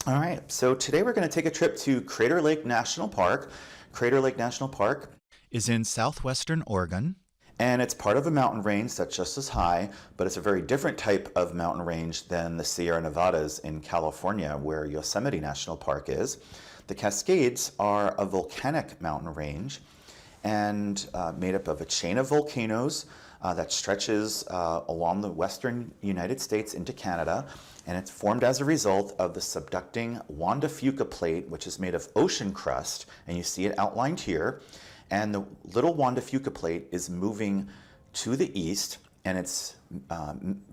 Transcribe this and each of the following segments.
All right, so today we're going to take a trip to Crater Lake National Park. Crater Lake National Park Is in southwestern Oregon. and it's part of a mountain range that's just as high, but it's a very different type of mountain range than the Sierra Nevadas in California, where Yosemite National Park is. The Cascades are a volcanic mountain range and made up of a chain of volcanoes that stretches along the western United States into Canada. And it's formed as a result of the subducting Juan de Fuca plate, which is made of ocean crust, and you see it outlined here. And the little Juan de Fuca plate is moving to the east, and it's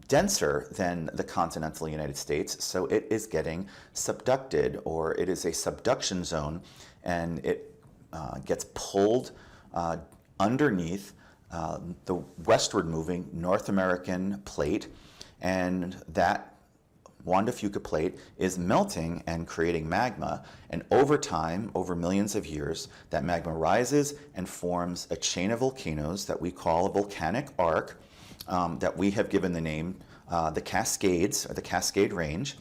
denser than the continental United States, so it is getting subducted, or it is a subduction zone, and it gets pulled underneath the westward moving North American plate, and that Juan de Fuca plate is melting and creating magma, and over time, over millions of years, that magma rises and forms a chain of volcanoes that we call a volcanic arc, that we have given the name the Cascades, or the Cascade Range,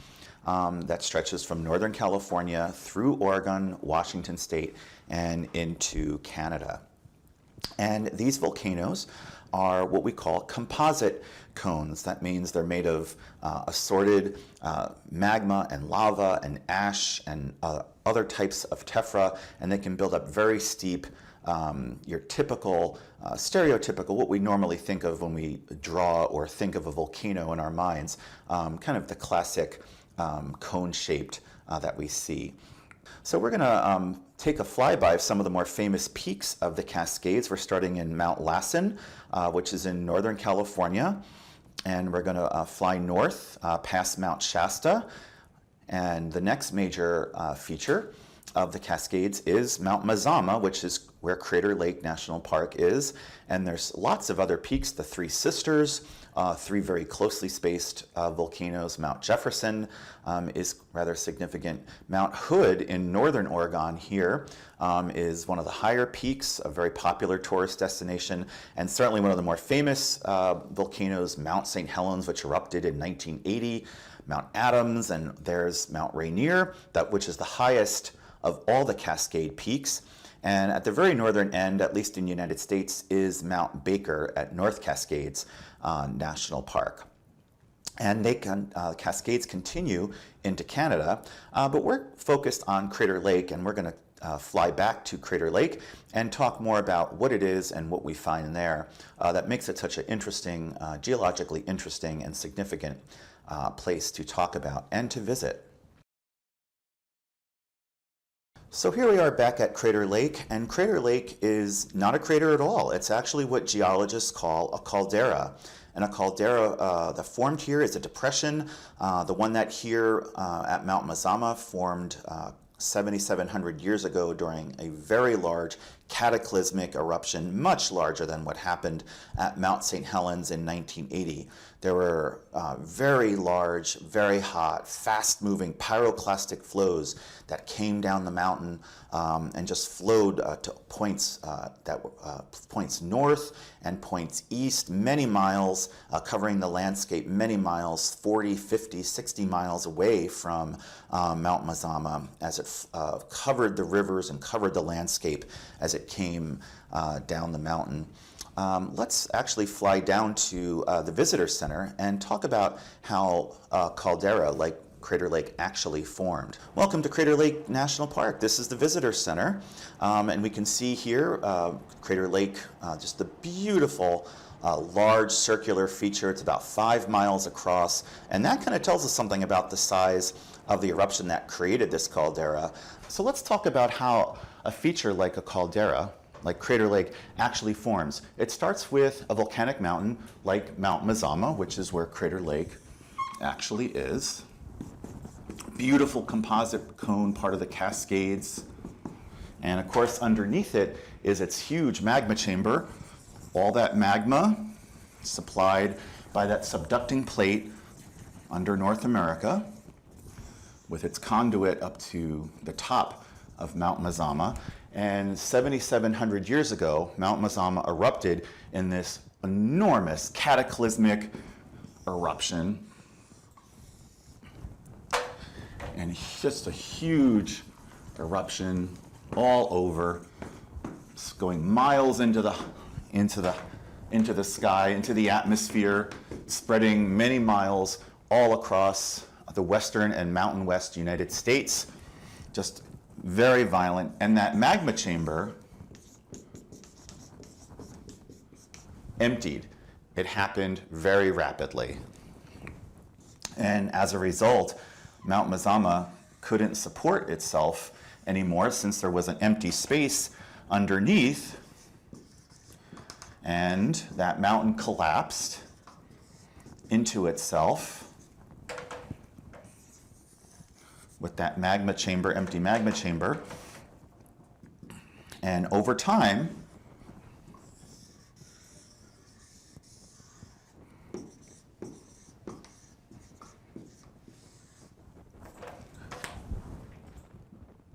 that stretches from Northern California through Oregon, Washington State, and into Canada. And these volcanoes are what we call composite cones. That means they're made of assorted magma and lava and ash and other types of tephra, and they can build up very steep, your typical, stereotypical, what we normally think of when we draw or think of a volcano in our minds, kind of the classic cone-shaped that we see. So we're going to take a flyby of some of the more famous peaks of the Cascades. We're starting in Mount Lassen, which is in Northern California, and we're going to fly north past Mount Shasta. And the next major feature of the Cascades is Mount Mazama, which is where Crater Lake National Park is. And there's lots of other peaks, the Three Sisters, three very closely spaced volcanoes. Mount Jefferson is rather significant. Mount Hood in northern Oregon here is one of the higher peaks, a very popular tourist destination, and certainly one of the more famous volcanoes, Mount St. Helens, which erupted in 1980, Mount Adams, and there's Mount Rainier, which is the highest of all the Cascade peaks. And at the very northern end, at least in the United States, is Mount Baker at North Cascades National Park. And Cascades continue into Canada, but we're focused on Crater Lake, and we're going to fly back to Crater Lake and talk more about what it is and what we find there that makes it such an interesting, geologically interesting and significant place to talk about and to visit. So here we are back at Crater Lake, and Crater Lake is not a crater at all. It's actually what geologists call a caldera. And a caldera that formed here is a depression. The one that here at Mount Mazama formed 7,700 years ago during a very large cataclysmic eruption, much larger than what happened at Mount St. Helens in 1980. There were very large, very hot, fast-moving pyroclastic flows that came down the mountain and just flowed to points points north and points east, many miles, covering the landscape many miles, 40, 50, 60 miles away from Mount Mazama, as it covered the rivers and covered the landscape as it came down the mountain. Let's actually fly down to the Visitor Center and talk about how caldera, like Crater Lake, actually formed. Welcome to Crater Lake National Park. This is the Visitor Center, and we can see here Crater Lake, just the beautiful large circular feature. It's about 5 miles across, and that kind of tells us something about the size of the eruption that created this caldera. So let's talk about how a feature like a caldera, like Crater Lake, actually forms. It starts with a volcanic mountain like Mount Mazama, which is where Crater Lake actually is. Beautiful composite cone, part of the Cascades. And of course, underneath it is its huge magma chamber. All that magma supplied by that subducting plate under North America, with its conduit up to the top of Mount Mazama. And 7,700 years ago, Mount Mazama erupted in this enormous cataclysmic eruption. and just a huge eruption all over. It's going miles into the sky, into the atmosphere, spreading many miles all across the western and mountain west United States. Just very violent. And that magma chamber emptied. It happened very rapidly. And as a result, Mount Mazama couldn't support itself anymore since there was an empty space underneath, and that mountain collapsed into itself with that magma chamber, empty magma chamber. And over time,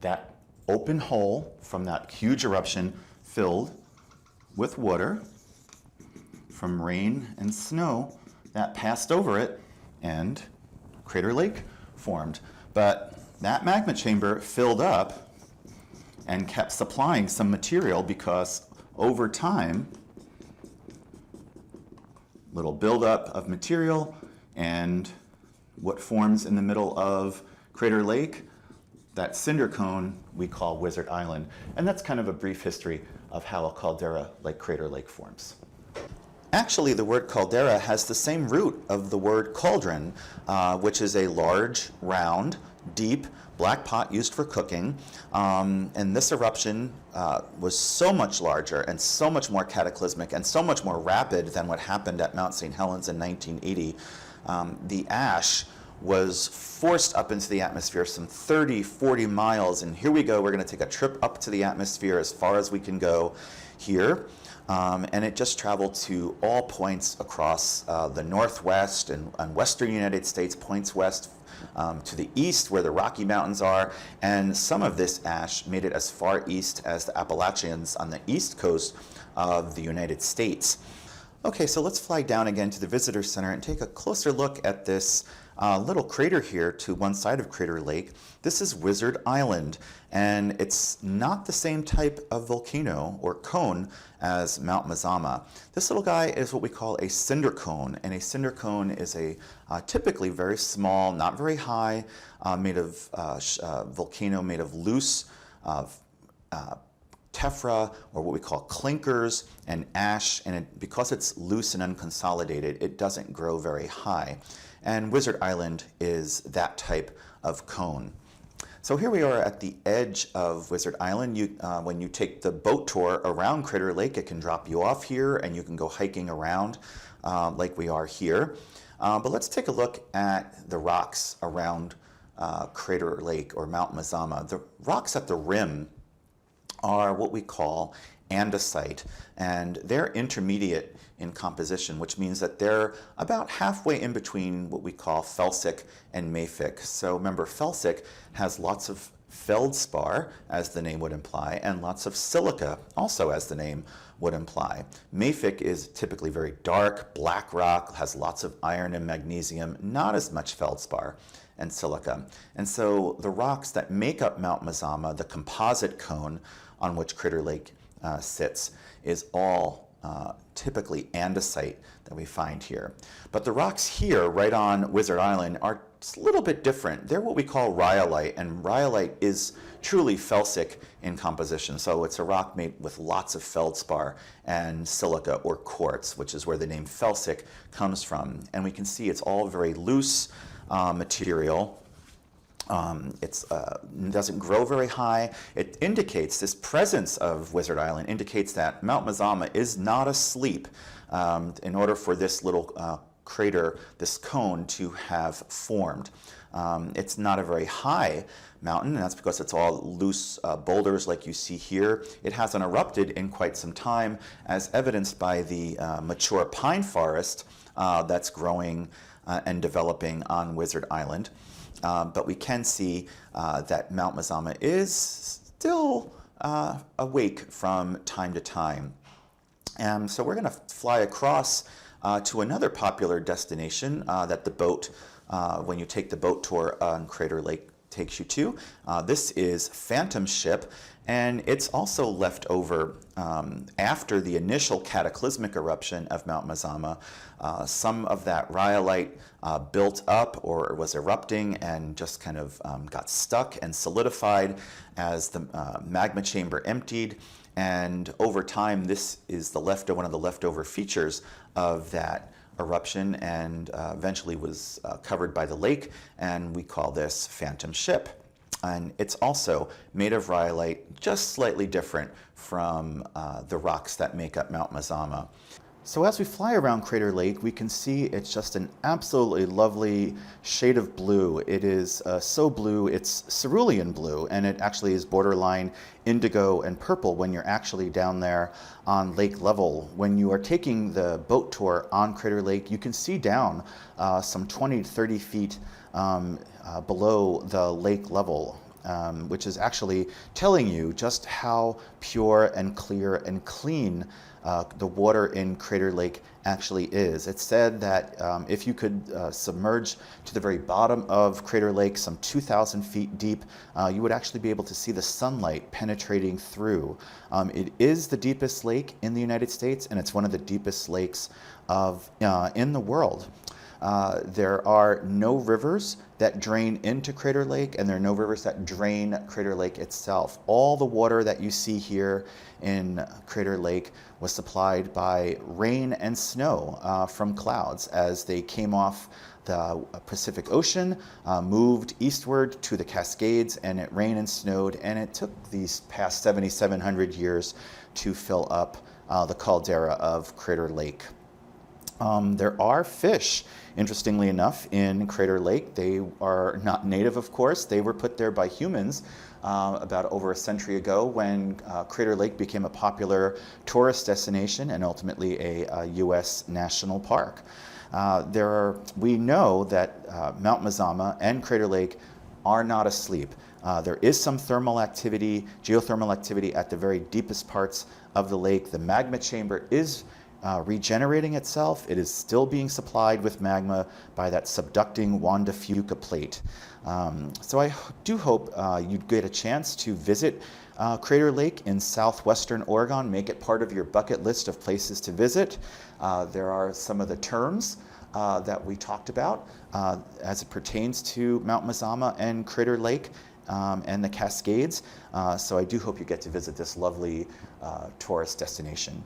that open hole from that huge eruption filled with water from rain and snow that passed over it, and Crater Lake formed. But that magma chamber filled up and kept supplying some material because over time, little buildup of material, and what forms in the middle of Crater Lake, that cinder cone we call Wizard Island. And that's kind of a brief history of how a caldera like Crater Lake forms. Actually, the word caldera has the same root of the word cauldron, which is a large, round, deep, black pot used for cooking. And this eruption was so much larger and so much more cataclysmic and so much more rapid than what happened at Mount St. Helens in 1980. The ash was forced up into the atmosphere some 30, 40 miles. And here we go, we're going to take a trip up to the atmosphere as far as we can go here. And it just traveled to all points across the northwest and western United States, points west to the east where the Rocky Mountains are. And some of this ash made it as far east as the Appalachians on the east coast of the United States. Okay, so let's fly down again to the Visitor Center and take a closer look at this little crater here to one side of Crater Lake. This is Wizard Island, and it's not the same type of volcano or cone as Mount Mazama. This little guy is what we call a cinder cone, and a cinder cone is a typically very small, not very high, volcano made of loose tephra, or what we call clinkers, and ash, and because it's loose and unconsolidated, it doesn't grow very high. And Wizard Island is that type of cone. So here we are at the edge of Wizard Island. When you take the boat tour around Crater Lake, it can drop you off here and you can go hiking around like we are here. But let's take a look at the rocks around Crater Lake or Mount Mazama. The rocks at the rim are what we call andesite, and they're intermediate in composition, which means that they're about halfway in between what we call felsic and mafic. So remember, felsic has lots of feldspar, as the name would imply, and lots of silica, also as the name would imply. Mafic is typically very dark, black rock, has lots of iron and magnesium, not as much feldspar and silica. And so the rocks that make up Mount Mazama, the composite cone on which Crater Lake sits, is all typically andesite that we find here. But the rocks here, right on Wizard Island, are a little bit different. They're what we call rhyolite, and rhyolite is truly felsic in composition. So it's a rock made with lots of feldspar and silica or quartz, which is where the name felsic comes from. And we can see it's all very loose material. It doesn't grow very high. It indicates, this presence of Wizard Island indicates that Mount Mazama is not asleep in order for this little crater, this cone, to have formed. It's not a very high mountain, and that's because it's all loose boulders like you see here. It hasn't erupted in quite some time, as evidenced by the mature pine forest that's growing and developing on Wizard Island. But we can see that Mount Mazama is still awake from time to time. So we're going to fly across to another popular destination that the boat, when you take the boat tour on Crater Lake, takes you to. This is Phantom Ship, and it's also left over after the initial cataclysmic eruption of Mount Mazama. Some of that rhyolite built up or was erupting and just kind of got stuck and solidified as the magma chamber emptied. And over time, this is one of the leftover features of that eruption, and eventually was covered by the lake, and we call this Phantom Ship. And it's also made of rhyolite, just slightly different from the rocks that make up Mount Mazama. So as we fly around Crater Lake, we can see it's just an absolutely lovely shade of blue. It is so blue, it's cerulean blue, and it actually is borderline indigo and purple when you're actually down there on lake level. When you are taking the boat tour on Crater Lake, you can see down some 20 to 30 feet below the lake level. Which is actually telling you just how pure and clear and clean the water in Crater Lake actually is. It's said that if you could submerge to the very bottom of Crater Lake, some 2,000 feet deep, you would actually be able to see the sunlight penetrating through. It is the deepest lake in the United States, and it's one of the deepest lakes in the world. There are no rivers that drain into Crater Lake, and there are no rivers that drain Crater Lake itself. All the water that you see here in Crater Lake was supplied by rain and snow from clouds as they came off the Pacific Ocean, moved eastward to the Cascades, and it rained and snowed, and it took these past 7,700 years to fill up the caldera of Crater Lake. There are fish, interestingly enough, in Crater Lake. They are not native, of course. They were put there by humans about over a century ago when Crater Lake became a popular tourist destination and ultimately a U.S. national park. We know that Mount Mazama and Crater Lake are not asleep. There is some thermal activity, geothermal activity at the very deepest parts of the lake. The magma chamber is regenerating itself. It is still being supplied with magma by that subducting Juan de Fuca plate. So I do hope you'd get a chance to visit Crater Lake in southwestern Oregon. Make it part of your bucket list of places to visit. There are some of the terms that we talked about as it pertains to Mount Mazama and Crater Lake and the Cascades. So I do hope you get to visit this lovely tourist destination.